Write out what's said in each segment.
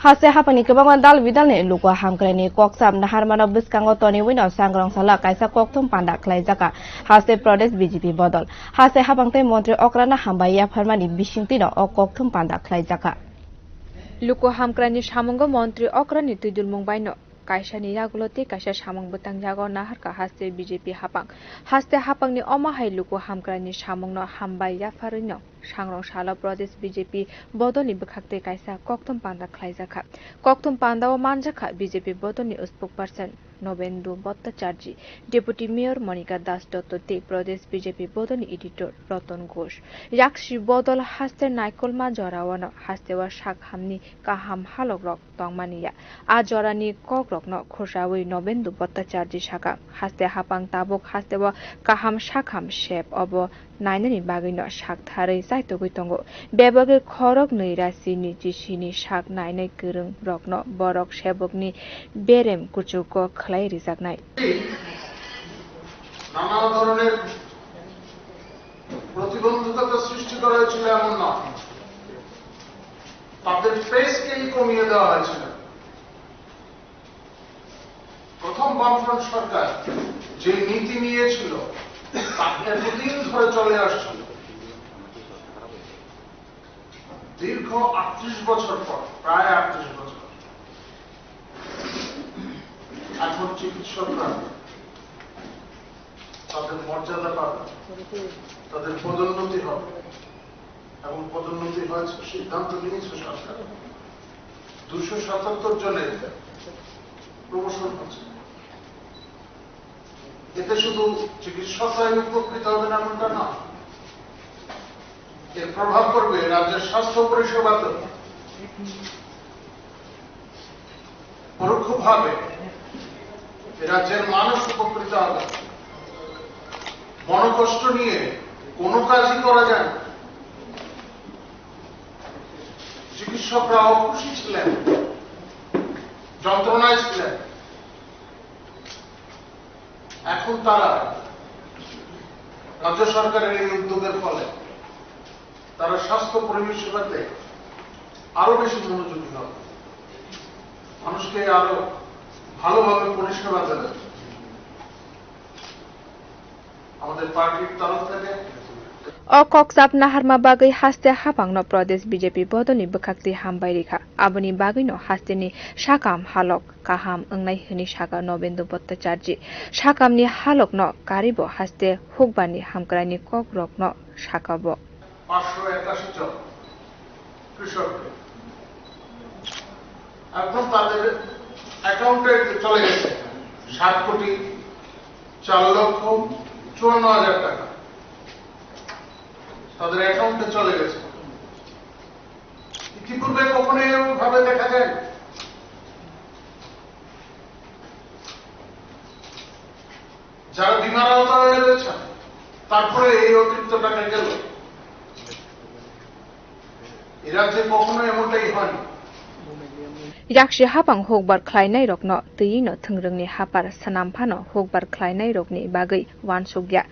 Hase hapani kebangan dal bidalne luko hamkreni koksam naharmano biskango toni wino sangrong sala kaisa koktum panda klai jaka hase Pradesh BJP bodol hase hapangte montri okrana hambaya farmani bisingtino o koktum panda klai jaka luko hamkrani samungo montri okrani tuidul mungbaino kaisa ni yagulote kaisa samung butang jago naharka hase BJP hapang haste hapangni omahai luko hamkrani samungno hambaya farino sangrong sala Pradesh BJP bodolni bkhakte kaisa koktum panda khlaijaka koktum panda o manjaka BJP bodolni spokesperson Nobendu Bhattacharjee Deputy Mayor Monica Das Dotto te Pradesh BJP bodolni editor Ratan Ghosh yakshi bodol haste naikolma jorawana hastewa shakhamni kaham halogrok tongmaniya a jorani kogrokno khosawui Nobendu Bhattacharjee shaka haste hapang tabok hastewa kaham shakham shep obo nainani bagino shak tharai saitogui tongo bebage khorok neirasini jisini shak nainai kurung rokno borok sebokni berem kuchuko khlai rijaknai নানা ধরনের প্রতিবন্ধকতা সৃষ্টি করা হয়েছিল এমন নয় তাদের ফেসকেই কমিয়ে দেওয়া হয়েছিল প্রথম বামফ্রন্ট সরকার যে নীতি নিয়েছিল তা এতদিন ধরে চলে আসছিল দীর্ঘ 38 বছর পর প্রায় 38 বছর এখন চিকিৎসকরা তাদের মর্যাদা পাবে তাদের পদোন্নতি হবে এবং পদোন্নতি হয়েছে সিদ্ধান্ত নিয়েছে সরকার 277 জনের প্রমোশন হচ্ছে এতে শুধু চিকিৎসকরাই উপকৃত হবে না এমনটা না এর প্রভাব পড়বে রাজ্যের স্বাস্থ্য পরিষেবাতে পরোক্ষভাবে রাজ্যের মানুষ উপকৃত হবে মনোকষ্ট নিয়ে কোনো কাজই করা যায় না চিকিৎসকরা অখুশি ছিলেন যন্ত্রণায় ছিলেন এখন তারা রাজ্য সরকারের এই উদ্যোগের ফলে তারা স্বাস্থ্য পরিষেবাতে আরো বেশি মনোযোগী হবে মানুষকে আরো ভালোভাবে পরিষেবা দেবে আমাদের পার্টির তরফ থেকে o koksap naharma bagai haste hapangno Pradesh BJP bodolni bkhakti hambai rekha aboni bagino hasteni shakam halok kaham ongnai hini shaka Nobendu Bhattacharjee shakamni halokno karibo haste hukbani hamkrani kogrokno shakabo 581 জন কৃষক এখন তাদের অ্যাকাউন্টে চলে গেছে 7 কোটি 4 লক্ষ 54 হাজার টাকা তাদের অ্যাকাউন্টে চলে গেছে ইতিপূর্বে কখনো এভাবে দেখা যায় যারা বিমার আওতায় রয়েছে তারপরে এই অতিরিক্ত টাকা গেল এই রাজ্যে কখনো এমনটাই হয়নি yakshi hapang hokbar khlainai rokno tuino thungrungni hapar sanamphano hokbar khlainai rokni bagai wansogya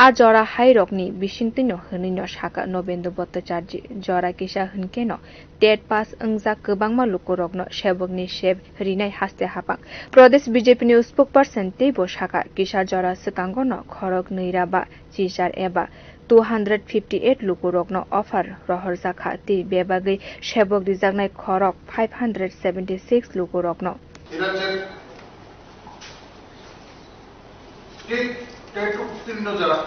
a jora hai rokni bisingtino hunino shaka Nobendu Bhattacharjee jora kisa hunkeno ted pass angja kwbangma lukorokno sebokni seb rinai haste hapang Pradesh BJP ni spokesperson teibo shaka kisa jora sikangono khorok neira ba chisar eba 258 lukurokno offer rohor jakha ti bebagai sebok rijaknai khorok 576 lukurokno রাজ্যের TET উত্তীর্ণ যারা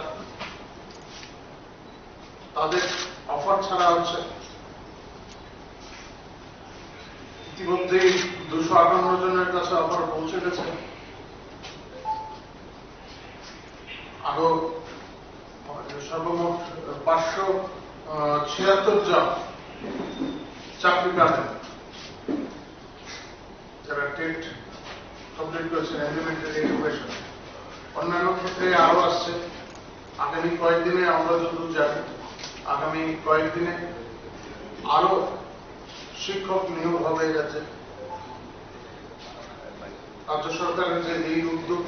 তাদের offer ছাড়া হচ্ছে ইতিমধ্যেই 258 জনের কাছে offer পৌঁছে গেছে আরো সর্বমোট 576 জন চাকরি পাবেন যারা টেট কমপ্লিট করেছেন এলিমেন্টারি এডুকেশন অন্যান্য ক্ষেত্রে আরো আসছে আগামী কয়েকদিনে আমরা যতদূর জানি আগামী কয়েকদিনে আরো শিক্ষক নিয়োগ হবে যাচ্ছে রাজ্য সরকারের যে এই উদ্যোগ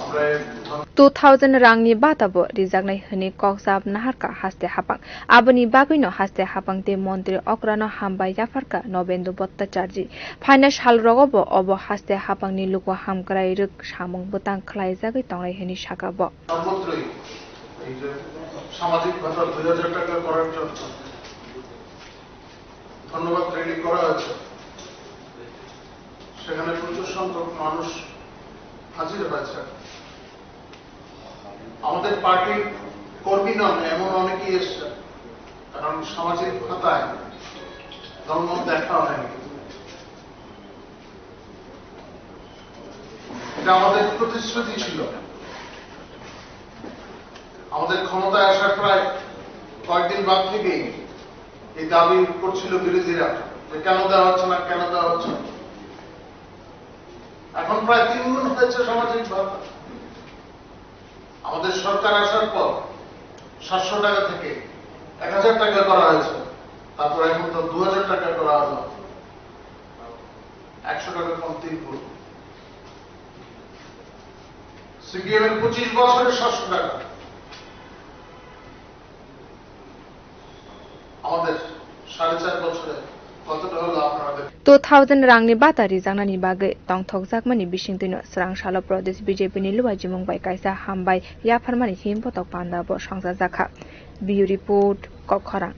আমরা 2000 rangni batabo rijaknai hini kokjab naharka haste hapang aboni bagwino haste hapang te montri okrano hambai jafarka nobendu bhattacharji phaina salrogobo obo haste hapangni luko hamkrai ruk samung butang khlaijagoi tongnai hini sakabo সর্বত্রই এই যে সামাজিক ভাতা 2000 টাকা করার জন্য ধন্যবাদ ready করা হয়েছে সেখানে প্রচুর সংখ্যক মানুষ হাজির হয়েছে আমাদের পার্টির কর্মী নন এমন অনেকেই এসছে কারণ সামাজিক ভাতায় ধর্ম দেখা হয়নি এটা আমাদের প্রতিশ্রুতি ছিল আমাদের ক্ষমতায় আসার প্রায় কয়েকদিন বাদ থেকেই এই দাবি করছিল বিরোধীরা যে কেন দেওয়া হচ্ছে না কেন দেওয়া হচ্ছে না এখন প্রায় 3 গুণ হয়েছে সামাজিক ভাতা আমাদের সরকার আসার পর 700 টাকা থেকে 1000 টাকা করা হয়েছে তারপর এখন তো 2000 টাকা করা হলো 100 টাকা কম 3 গুণ সিপিএম এর 25 বছরের 700 টাকা আমাদের 4.5 বছরে কতটা হলো আপনারা 2000 rangni bata rijaknani bagai tongthokjakmani bisingtino srangsalo pradesh BJP ni luwai jimung bai kaisa hambai yafarmani himpotok panda bo songjak jakha. Bureau report Kokkhara.